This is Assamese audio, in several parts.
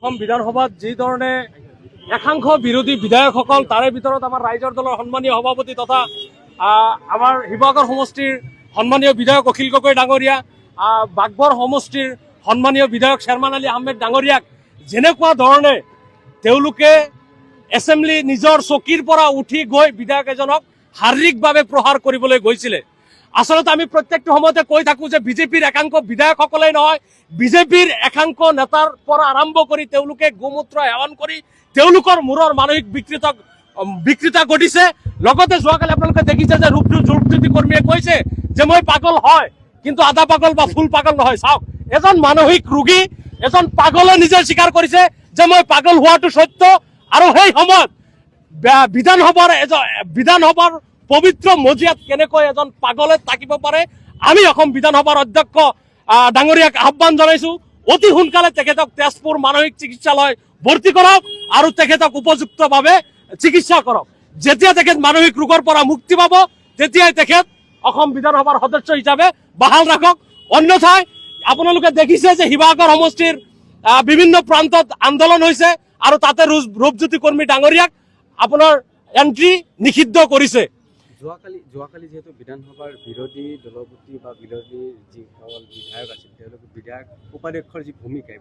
অসম বিধানসভাত যি ধৰণে একাংশ বিৰোধী বিধায়কসকল তাৰে ভিতৰত আমাৰ ৰাইজৰ দলৰ সন্মানীয় সভাপতি তথা আমাৰ শিৱসাগৰ সমষ্টিৰ সন্মানীয় বিধায়ক অখিল গগৈ ডাঙৰীয়া, বাগবৰ সমষ্টিৰ সন্মানীয় বিধায়ক শ্বেৰমান আলী আহমেদ ডাঙৰীয়াক যেনেকুৱা ধৰণে তেওঁলোকে এছেম্বলি নিজৰ চকীৰ পৰা উঠি গৈ বিধায়ক এজনক শাৰীৰিকভাৱে প্ৰহাৰ কৰিবলৈ গৈছিলে। আচলতে আমি প্ৰত্যেকটো সময়তে কৈ থাকোঁ যে বিজেপিৰ একাংশ বিধায়কসকলেই নহয়, বিজেপিৰ একাংশ নেতাৰ পৰা আৰম্ভ কৰি তেওঁলোকে গোমূত্ৰ সেৱন কৰি তেওঁলোকৰ মূৰৰ মানসিক বিকৃতা ঘটিছে। লগতে যোৱাকালি আপোনালোকে দেখিছে যে ৰূপজ্যোতি কৰ্মীয়ে কৈছে যে মই পাগল হয়, কিন্তু আধা পাগল বা ফুল পাগল নহয়। চাওক, এজন মানসিক ৰোগী, এজন পাগলে নিজে স্বীকাৰ কৰিছে যে মই পাগল হোৱাটো সত্য। আৰু সেই সময়ত বিধানসভাৰ পবিত্ৰ মজিয়াত কেনেকৈ এজন পাগলে থাকিব পাৰে, আমি অসম বিধানসভাৰ অধ্যক্ষ ডাঙৰীয়াক আহ্বান জনাইছো, অতি সোনকালে তেখেতক তেজপুৰ মানসিক চিকিৎসালয় ভৰ্তি কৰক আৰু তেখেতক উপযুক্তভাৱে চিকিৎসা কৰক। যেতিয়া তেখেত মানসিক ৰোগৰ পৰা মুক্তি পাব তেতিয়াই তেখেত অসম বিধানসভাৰ সদস্য হিচাপে বাহাল ৰাখক। অন্যথাই আপোনালোকে দেখিছে যে শিৱসাগৰ সমষ্টিৰ বিভিন্ন প্ৰান্তত আন্দোলন হৈছে আৰু তাতে ৰূপজ্যোতি কৰ্মী ডাঙৰীয়াক আপোনাৰ এন্ট্ৰি নিষিদ্ধ কৰিছে। যোৱাকালি যেহেতু বিধানসভাৰ বিৰোধী দলপতি বা বিৰোধী যিসকল বিধায়ক আছিল তেওঁলোকে বিধায়ক উপাধ্যক্ষৰ যি ভূমিকা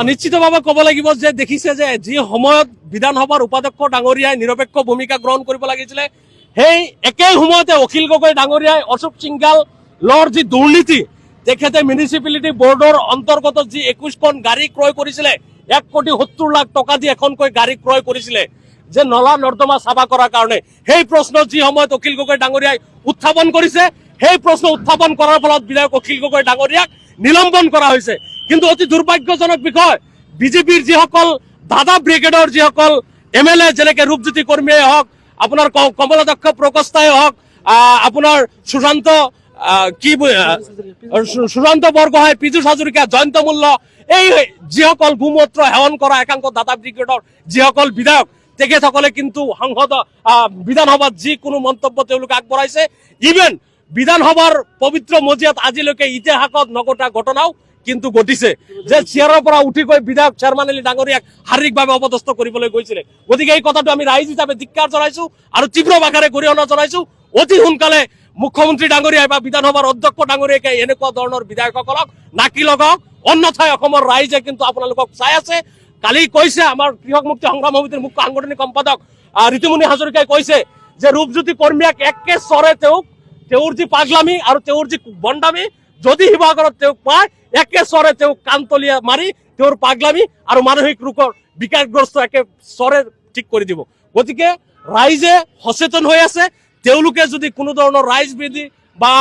নিশ্চিতভাৱে ক'ব লাগিব যে দেখিছে যে যি সময়ত বিধানসভাৰ উপাধ্যক্ষ ডাঙৰীয়াই নিৰপেক্ষ ভূমিকা গ্ৰহণ কৰিব লাগিছিলে, সেই একেই সময়তে অখিল গগৈ ডাঙৰীয়াই অশোক সিংঘালৰ যি দুৰ্নীতি, তেখেতে মিউনিচিপালিটি বৰ্ডৰ অন্তৰ্গত যি 21খন গাড়ী ক্ৰয় কৰিছিলে, 1,70,00,000 টকা দি এখনকৈ গাড়ী ক্ৰয় কৰিছিলে যে নলা নৰ্দমা চাফা কৰাৰ কাৰণে। সেই প্ৰশ্ন যি সময়ত অখিল গগৈ ডাঙৰীয়াই উত্থাপন কৰিছে, সেই প্ৰশ্ন উত্থাপন কৰাৰ ফলত বিধায়ক অখিল গগৈ ডাঙৰীয়াক নিলম্বন কৰা হৈছে। কিন্তু অতি দুৰ্ভাগ্যজনক বিষয়, বিজেপিৰ যিসকল দাদা ব্ৰিগেডৰ যিসকল MLA যেনেকে ৰূপজ্যোতি কৰ্মীয়ে হওক, আপোনাৰ কমলাধ্যক্ষ প্ৰকোষ্টাই হওক, আপোনাৰ সুশান্ত বৰগোহাঁই, পীযুষ হাজৰিকা, জয়ন্ত মূল্য, এই যিসকল গোমূত্ৰ সেৱন কৰা একাংশ দাদা ব্ৰিগেডৰ যিসকল বিধায়ক, তেখেতসকলে কিন্তু বিধানসভাত যিকোনো মন্তব্য তেওঁলোকে আগবঢ়াইছে। ইভেন বিধানসভাৰ পবিত্ৰ মজিয়াত আজিলৈকে ইতিহাসত নঘটা ঘটনাও কিন্তু ঘটিছে যে চেয়াৰৰ পৰা উঠি গৈ বিধায়ক শ্বেৰমান আলী ডাঙৰীয়াক শাৰীৰিকভাৱে অপদস্থ কৰিবলৈ গৈছিলে। গতিকে এই কথাটো আমি ৰাইজ হিচাপে ধিক্কাৰ জনাইছো আৰু তীব্ৰ ভাষাৰে গৰিহণা জনাইছো। অতি সোনকালে মুখ্যমন্ত্ৰী ডাঙৰীয়াই বা বিধানসভাৰ অধ্যক্ষ ডাঙৰীয়াকে এনেকুৱা ধৰণৰ বিধায়কসকলক নাকি লগাওক, অন্যথাই অসমৰ ৰাইজে কিন্তু আপোনালোকক চাই আছে। কালি কৈছে আমাৰ কৃষক মুক্তি সংগ্ৰাম সমিতিৰ মুখ্য সাংগঠনিক সম্পাদক ঋতুমণি হাজৰিকাই কৈছে যে ৰূপজ্যোতি কৰ্মীয়াক একে স্বৰে তেওঁৰ যি পাগলামি আৰু তেওঁৰ যি বন্দামি, যদি শিৱসাগৰত তেওঁক পায় একে স্বৰে তেওঁক কাণতলীয়া মাৰি তেওঁৰ পাগলামি আৰু মানসিক ৰোগৰ বিকাৰগ্ৰস্ত একে স্বৰে ঠিক কৰি দিব। গতিকে ৰাইজে সচেতন হৈ আছে। তেওঁলোকে যদি কোনো ধৰণৰ ৰাইজ বিৰোধী বা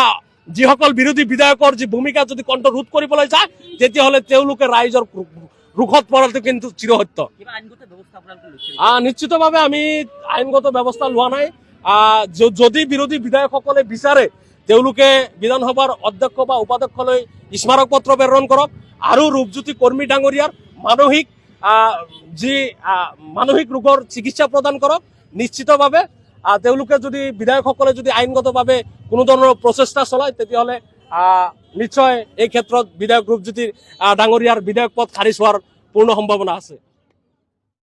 যিসকল বিৰোধী বিধায়কৰ যি ভূমিকা যদি কণ্ঠ ৰোধ কৰিবলৈ যায়, তেতিয়াহ'লে তেওঁলোকে ৰাইজৰ ৰোষত পৰাটো কিন্তু চিৰসত্য। নিশ্চিতভাৱে আমি আইনগত ব্যৱস্থা লোৱা নাই। যদি বিৰোধী বিধায়কসকলে বিচাৰে তেওঁলোকে বিধানসভাৰ অধ্যক্ষ বা উপাধ্যক্ষলৈ স্মাৰক পত্ৰ প্ৰেৰণ কৰক আৰু ৰূপজ্যোতি কৰ্মী ডাঙৰীয়াৰ মানসিক ৰোগৰ চিকিৎসা প্ৰদান কৰক। নিশ্চিতভাৱে তেওঁলোকে যদি বিধায়কসকলে যদি আইনগতভাৱে কোনো ধৰণৰ প্ৰচেষ্টা চলায়, তেতিয়াহ'লে নিশ্চয় এই ক্ষেত্ৰত বিধায়ক ৰূপজ্যোতি ডাঙৰীয়াৰ বিধায়ক পদ খাৰিজ হোৱাৰ পূৰ্ণ সম্ভাৱনা আছে।